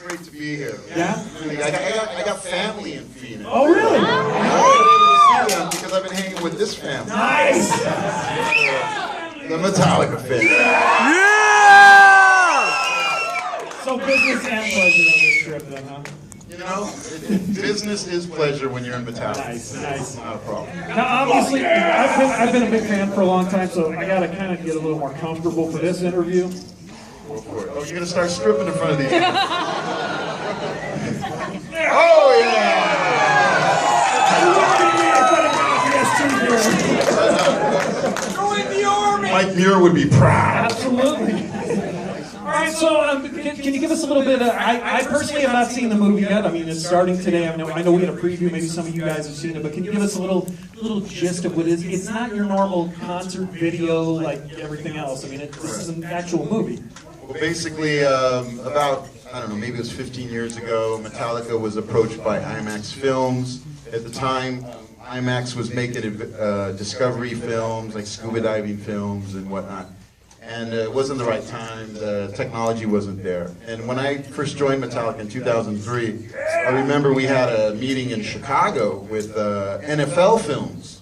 great to be here. Yeah? I got family in Phoenix. Oh, really? I haven't been able to see them because I've been hanging with this family. Nice! The Metallica family. So business and pleasure on this trip then, huh? You know, business is pleasure when you're in Metallica. Nice, nice. Not a problem. Now, obviously, I've been a big fan for a long time, so I got to kind of get a little more comfortable for this interview. Go for it. Oh, you're going to start stripping in front of these. Oh, yeah! Join the army! Mike Muir would be proud. Absolutely. All right, so can you give us a little bit of, I personally have not seen the movie yet. I mean, it's starting today. I know we had a preview. Maybe some of you guys have seen it, but can you give us a little gist of what it is? It's not your normal concert video like everything else. I mean, this is an actual movie. Well, basically, about, I don't know, maybe it was 15 years ago, Metallica was approached by IMAX Films. At the time, IMAX was making discovery films, like scuba diving films and whatnot. And it wasn't the right time, the technology wasn't there. And when I first joined Metallica in 2003, I remember we had a meeting in Chicago with NFL Films.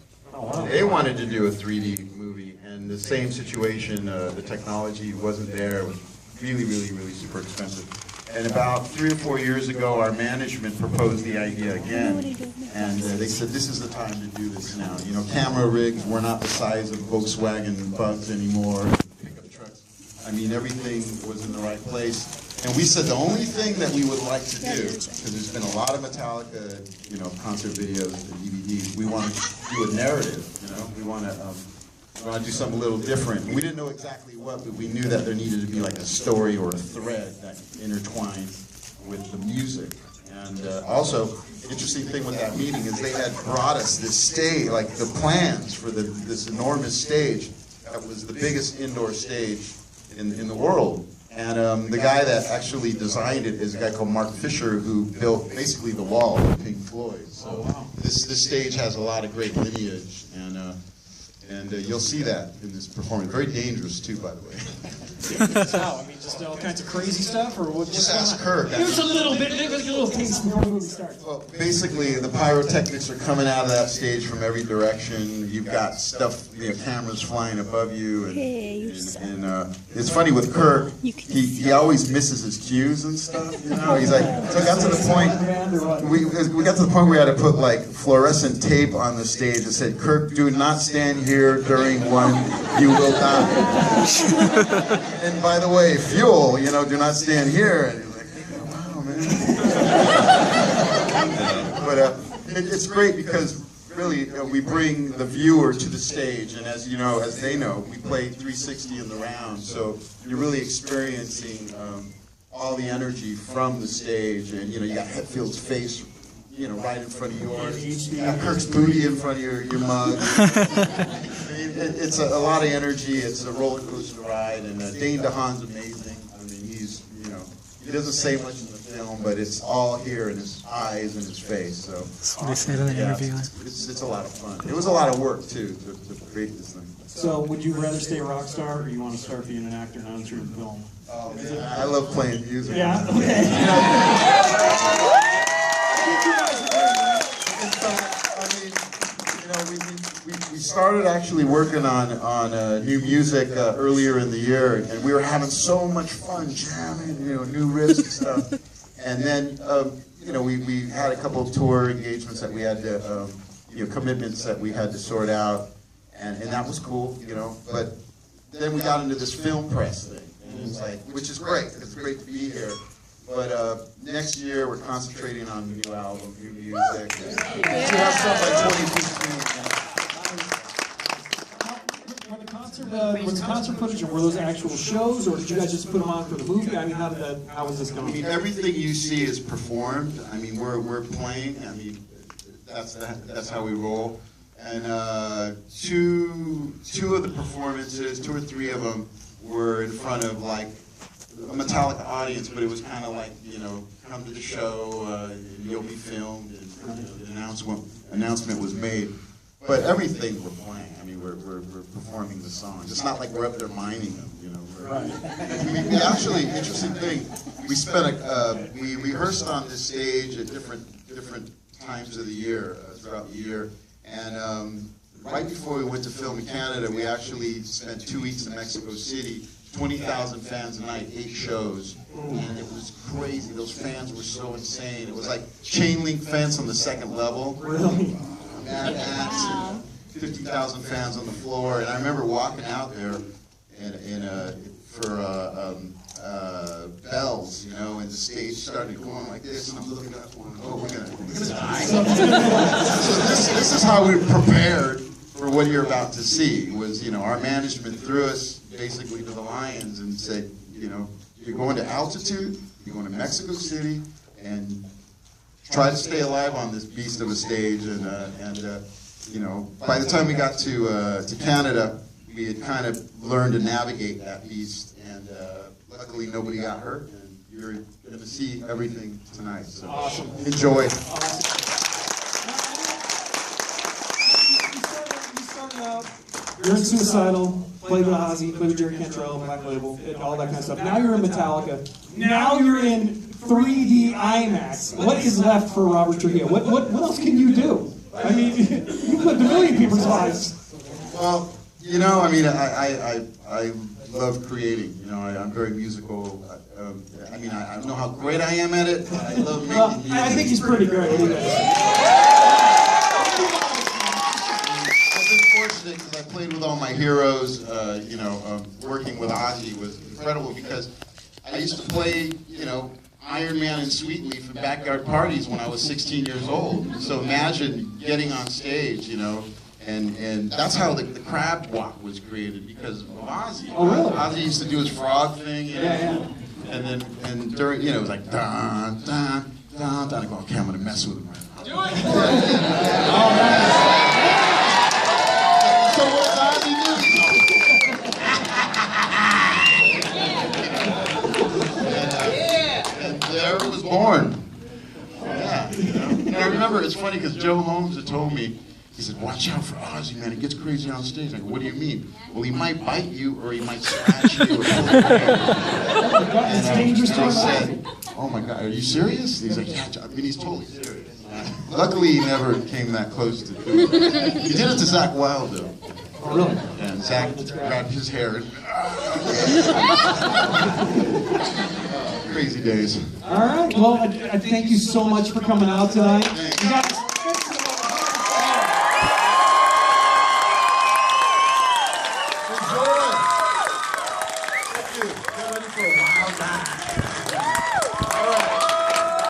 They wanted to do a 3D movie, and the same situation, the technology wasn't there. It was really super expensive. And about 3 or 4 years ago, our management proposed the idea again, and they said, this is the time to do this now. You know, camera rigs were not the size of Volkswagen Bugs anymore. I mean, everything was in the right place. And we said the only thing that we would like to do, because there's been a lot of Metallica, you know, concert videos and DVDs, we want to do a narrative, you know? We want to do something a little different. We didn't know exactly what, but we knew that there needed to be like a story or a thread that intertwined with the music. And also, the interesting thing with that meeting is they had brought us this stage, like the plans for this enormous stage that was the biggest indoor stage in the world. And the guy that actually designed it is a guy called Mark Fisher, who built basically the wall of Pink Floyd. So this stage has a lot of great lineage, and you'll see that in this performance. Very dangerous too, by the way. Wow, I mean, just all kinds of crazy stuff, or what? Just ask Kirk. Give us a little bit, give us a little taste before the movie starts. Well, basically, the pyrotechnics are coming out of that stage from every direction. You've got stuff, you know, cameras flying above you, and it's funny with Kirk. He always misses his cues and stuff. You know, he's like, so we got to the point. We got to the point where we had to put like fluorescent tape on the stage that said, "Kirk, do not stand here during one. You will die." And by the way, fuel, you know, do not stand here. And you're like, oh, wow, man. But it's great because really we bring the viewer to the stage, and as you know, as they know, we play 360 in the round, so you're really experiencing all the energy from the stage, and you know, you got Hetfield's face, you know, right in front of yours. You got Kirk's booty in front of your mug. It's a lot of energy. It's a roller coaster ride, and Dane DeHaan's amazing. I mean, he's, you know, he doesn't say much in the film, but it's all here in his eyes and his face. So that's what they said in the interview. It's a lot of fun. It was a lot of work too to create this thing. So, would you rather stay a rock star, or you want to start being an actor now that you're in film? Oh, man, I love playing music. Yeah. Okay. We started actually working on new music earlier in the year, and we were having so much fun jamming, you know, new riffs and stuff. And then, you know, we had a couple of tour engagements that we had to, you know, commitments that we had to sort out, and that was cool, you know. But then we got into this film press thing, and it was like, which is great. It's great to be here. But next year we're concentrating on a new album, new music. We should have stuff like 2015. Was the concert footage, or were those actual shows, or did you guys just put them on for the movie? I mean, how was this going? I mean, everything you see is performed. I mean, we're playing. I mean, that's how we roll. And two of the performances, 2 or 3 of them, were in front of like a Metallica audience, but it was kind of like, you know, come to the show, you'll be filmed, and you know, the announcement was made. But everything we're playing, I mean, we're performing the songs. It's not like we're up there miming them, you know. We actually, interesting thing, we spent we rehearsed on this stage at different times of the year, throughout the year, and right before we went to film in Canada, we actually spent 2 weeks in Mexico City, 20,000 fans a night, 8 shows, and it was crazy. Those fans were so insane. It was like chain link fence on the 2nd level. Really? Mad Max, 50,000 fans on the floor, and I remember walking out there for bells, you know, and the stage started going like this, and I'm looking up, going, oh, we're gonna die. So this is how we prepared for what you're about to see. Was, you know, our management threw us basically to the lions and said, you know, you're going to altitude, you're going to Mexico City, and try to stay alive on this beast of a stage. And you know, by the time we got to Canada, we had kind of learned to navigate that beast, and luckily nobody got hurt, and you're going to see everything tonight. So awesome. Enjoy. Awesome. You started out, you're in Suicidal, played with Ozzy, played with Jerry Cantrell, Black Label, and all that kind of stuff. Now you're in Metallica. Now you're in 3D IMAX. What is left for Robert Trujillo? What else can you do? I mean, you put a million people's lives. Well, you know, I mean, I love creating. You know, I'm very musical. I mean, I don't know how great I am at it, but I love making music. I think he's pretty great. I've been fortunate because I played with all my heroes. You know, working with Ozzy was incredible because I used to play, you know, Iron Man and Sweetleaf in backyard parties when I was 16 years old. So imagine getting on stage, you know, and that's how the crab walk was created, because of Ozzy. Oh, really? Ozzy used to do his frog thing, you know, Yeah. and during, you know, it was like dun dun dun dun. I go, okay, I'm gonna mess with him right now. Do it. So what does Ozzy do? And there it was born. Yeah, you know. And I remember, it's funny because Joe Holmes had told me, he said, watch out for Ozzy, man, he gets crazy on stage. I go, what do you mean? Well, he might bite you or he might scratch you. It's dangerous to I said, oh my God, are you serious? He's like, yeah, I mean, he's totally serious. Luckily, he never came that close to doing it. He did it to Zach Wilde, though. Oh, really? And Zach grabbed his hair and crazy days. All right. Well, I thank you so much for coming out tonight. You got